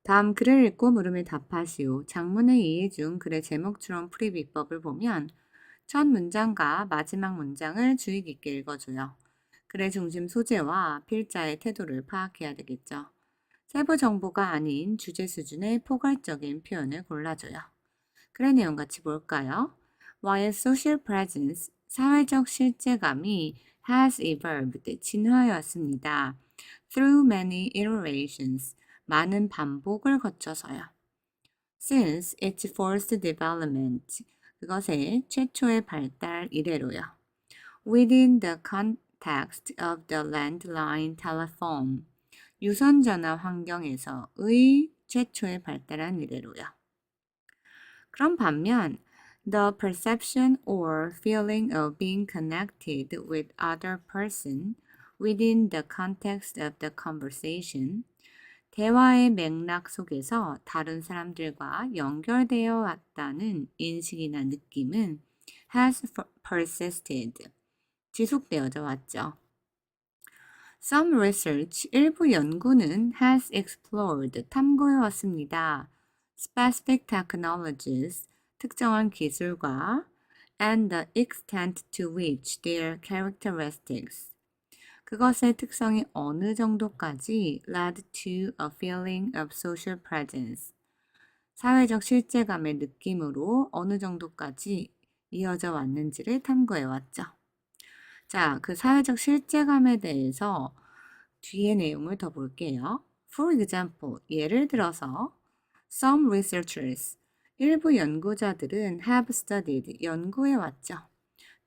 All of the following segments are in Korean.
다음 글을 읽고 물음에 답하시오. 장문의 이해 중 글의 제목처럼 풀이 비법을 보면 첫 문장과 마지막 문장을 주의 깊게 읽어줘요. 글의 중심 소재와 필자의 태도를 파악해야 되겠죠. 세부 정보가 아닌 주제 수준의 포괄적인 표현을 골라줘요. 글의 내용 같이 볼까요? While social presence, 사회적 실제감이 has evolved, 진화해왔습니다. Through many iterations, 많은 반복을 거쳐서요. Since its first development, 그것의 최초의 발달 이래로요. Within the context of the landline telephone, 유선전화 환경에서의 최초의 발달한 이래로요. 그럼 반면 the perception or feeling of being connected with other person within the context of the conversation, 대화의 맥락 속에서 다른 사람들과 연결되어 왔다는 인식이나 느낌은 has persisted, 지속되어져 왔죠. Some research, 일부 연구는 has explored, 탐구해 왔습니다. Specific technologies, 특정한 기술과 and the extent to which their characteristics, 그것의 특성이 어느 정도까지 led to a feeling of social presence, 사회적 실제감의 느낌으로 어느 정도까지 이어져 왔는지를 탐구해 왔죠. 자, 그 사회적 실제감에 대해서 뒤에 내용을 더 볼게요. For example, 예를 들어서 some researchers, 일부 연구자들은 have studied, 연구해 왔죠.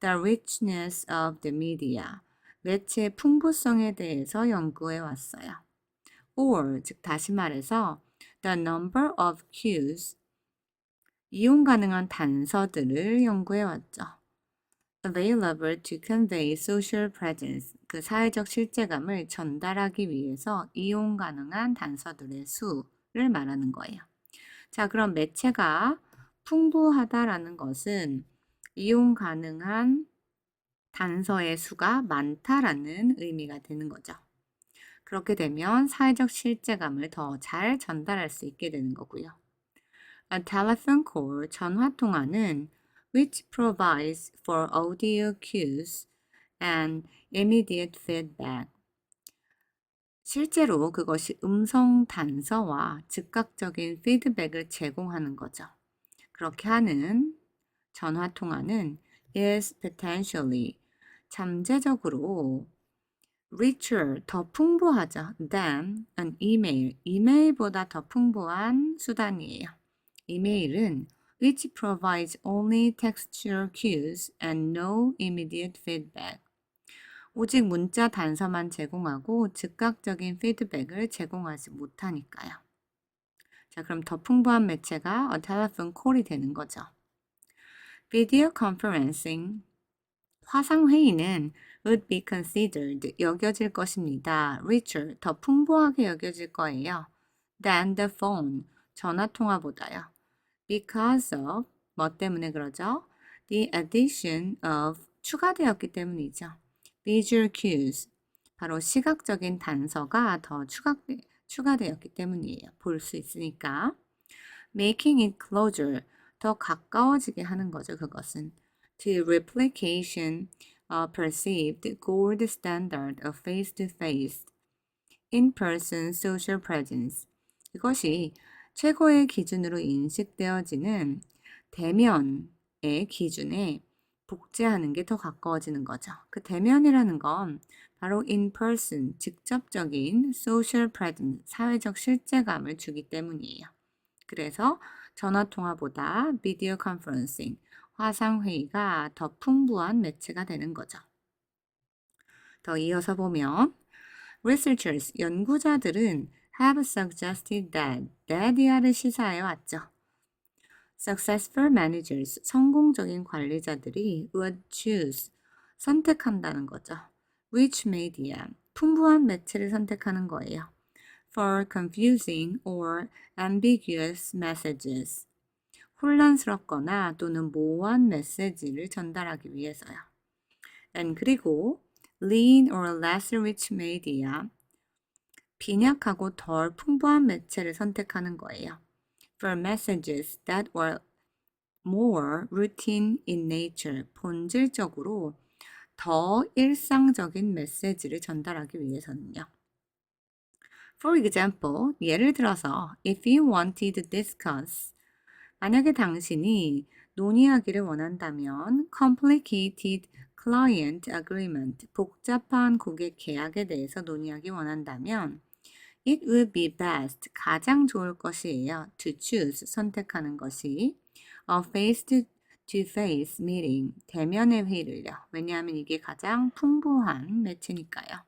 The richness of the media, 매체의 풍부성에 대해서 연구해 왔어요. Or, 즉 다시 말해서 the number of cues, 이용 가능한 단서들을 연구해 왔죠. Available to convey social presence, 그 사회적 실제감을 전달하기 위해서 이용 가능한 단서들의 수를 말하는 거예요. 자, 그럼 매체가 풍부하다라는 것은 이용 가능한 단서의 수가 많다라는 의미가 되는 거죠. 그렇게 되면 사회적 실제감을 더 잘 전달할 수 있게 되는 거고요. A telephone call, 전화 통화는 which provides for audio cues and immediate feedback. 실제로 그것이 음성 단서와 즉각적인 피드백을 제공하는 거죠. 그렇게 하는 전화 통화는 is potentially, 잠재적으로 richer, 더 풍부하죠. than an email, 이메일보다 더 풍부한 수단이에요. 이메일은 which provides only textual cues and no immediate feedback. 오직 문자 단서만 제공하고 즉각적인 피드백을 제공하지 못하니까요. 자, 그럼 더 풍부한 매체가 a telephone call이 되는 거죠. Video conferencing, 화상회의는 would be considered, 여겨질 것입니다. richer, 더 풍부하게 여겨질 거예요. than the phone, 전화통화보다요. Because of, 뭐 때문에 그러죠? The addition of, 추가되었기 때문이죠. Visual cues, 바로 시각적인 단서가 더 추가되었기 때문이에요. 볼 수 있으니까. Making it closer, 더 가까워지게 하는 거죠, 그것은. To replication, perceived gold standard of face-to-face, in-person social presence. 이것이 최고의 기준으로 인식되어지는 대면의 기준에 복제하는 게 더 가까워지는 거죠. 그 대면이라는 건 바로 in-person, 직접적인 social presence, 사회적 실제감을 주기 때문이에요. 그래서 전화통화보다 비디오 컨퍼런싱, 화상회의가 더 풍부한 매체가 되는 거죠. 더 이어서 보면 researchers, 연구자들은 have suggested that 이하를 시사해 왔죠. Successful managers, 성공적인 관리자들이 would choose, 선택한다는 거죠. Rich media, 풍부한 매체를 선택하는 거예요. For confusing or ambiguous messages, 혼란스럽거나 또는 모호한 메시지를 전달하기 위해서요. 그리고 lean or less rich media, 빈약하고 덜 풍부한 매체를 선택하는 거예요. For messages that were more routine in nature, 본질적으로 더 일상적인 메시지를 전달하기 위해서는요. For example, 예를 들어서, if you wanted to discuss, 만약에 당신이 논의하기를 원한다면, complicated client agreement, 복잡한 고객 계약에 대해서 논의하기 원한다면, it would be best, 가장 좋을 것이에요. to choose, 선택하는 것이 a face-to-face meeting, 대면의 회의를요. 왜냐하면 이게 가장 풍부한 매체니까요.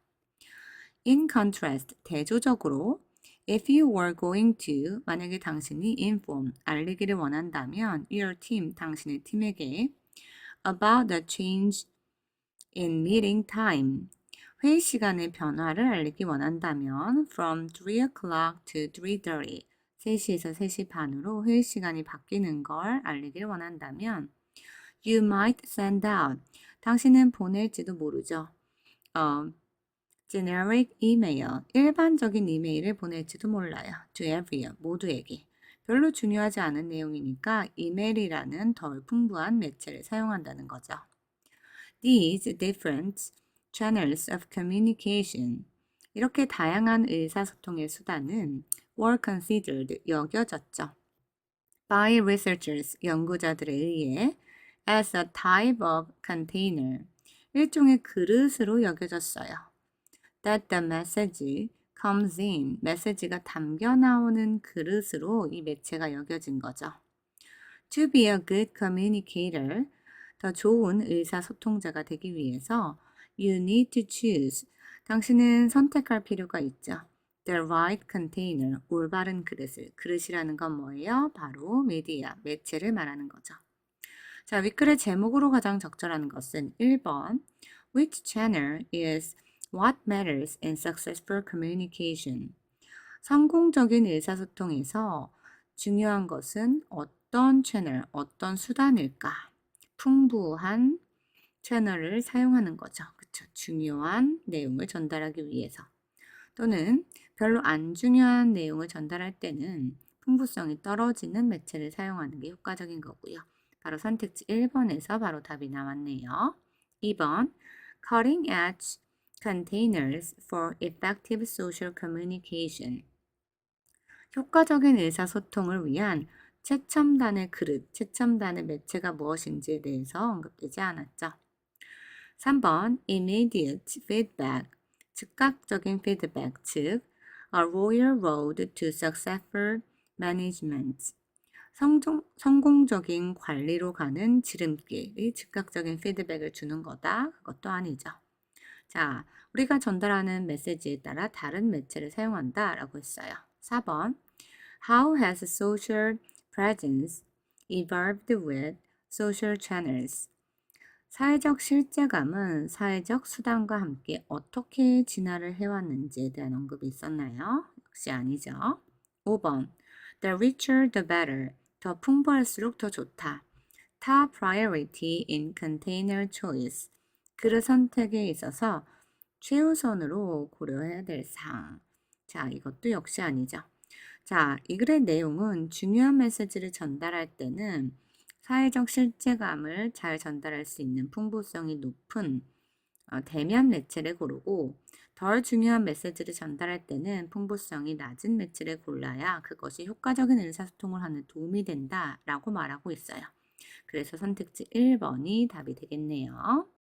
In contrast, 대조적으로, if you were going to, 만약에 당신이 inform, 알리기를 원한다면 your team, 당신의 팀에게 about the change in meeting time, 회의 시간의 변화를 알리기 원한다면 from 3 o'clock to 3:30, 3시에서 3시 반으로 회의 시간이 바뀌는 걸 알리길 원한다면 you might send out, 당신은 보낼지도 모르죠. generic email, 일반적인 이메일을 보낼지도 몰라요. to everyone, 모두에게. 별로 중요하지 않은 내용이니까 이메일이라는 덜 풍부한 매체를 사용한다는 거죠. These different channels of communication, 이렇게 다양한 의사소통의 수단은 were considered, 여겨졌죠. by researchers, 연구자들에 의해 as a type of container, 일종의 그릇으로 여겨졌어요. that the message comes in, 메시지가 담겨 나오는 그릇으로 이 매체가 여겨진 거죠. To be a good communicator, 더 좋은 의사소통자가 되기 위해서 you need to choose, 당신은 선택할 필요가 있죠. The right container, 올바른 그릇을. 그릇이라는 건 뭐예요? 바로 media, 매체를 말하는 거죠. 자, 윗글의 제목으로 가장 적절한 것은 1번 Which channel is what matters in successful communication? 성공적인 의사소통에서 중요한 것은 어떤 채널, 어떤 수단일까? 풍부한 채널을 사용하는 거죠. 그쵸? 중요한 내용을 전달하기 위해서. 또는 별로 안 중요한 내용을 전달할 때는 풍부성이 떨어지는 매체를 사용하는 게 효과적인 거고요. 바로 선택지 1번에서 바로 답이 나왔네요. 2번, cutting edge containers for effective social communication. 효과적인 의사소통을 위한 최첨단의 그릇, 최첨단의 매체가 무엇인지에 대해서 언급되지 않았죠. 3번, immediate feedback, 즉각적인 피드백, 즉, a royal road to successful management. 성공적인 관리로 가는 지름길이 즉각적인 피드백을 주는 거다. 그것도 아니죠. 자, 우리가 전달하는 메시지에 따라 다른 매체를 사용한다 라고 했어요. 4번, How has social presence evolved with social channels? 사회적 실제감은 사회적 수단과 함께 어떻게 진화를 해왔는지에 대한 언급이 있었나요? 역시 아니죠. 5번, The richer the better. 더 풍부할수록 더 좋다. Top priority in container choice. 그릇 선택에 있어서 최우선으로 고려해야 될 사항. 자, 이것도 역시 아니죠. 자, 이 글의 내용은 중요한 메시지를 전달할 때는 사회적 실제감을 잘 전달할 수 있는 풍부성이 높은 대면 매체를 고르고 덜 중요한 메시지를 전달할 때는 풍부성이 낮은 매체를 골라야 그것이 효과적인 의사소통을 하는 도움이 된다라고 말하고 있어요. 그래서 선택지 1번이 답이 되겠네요.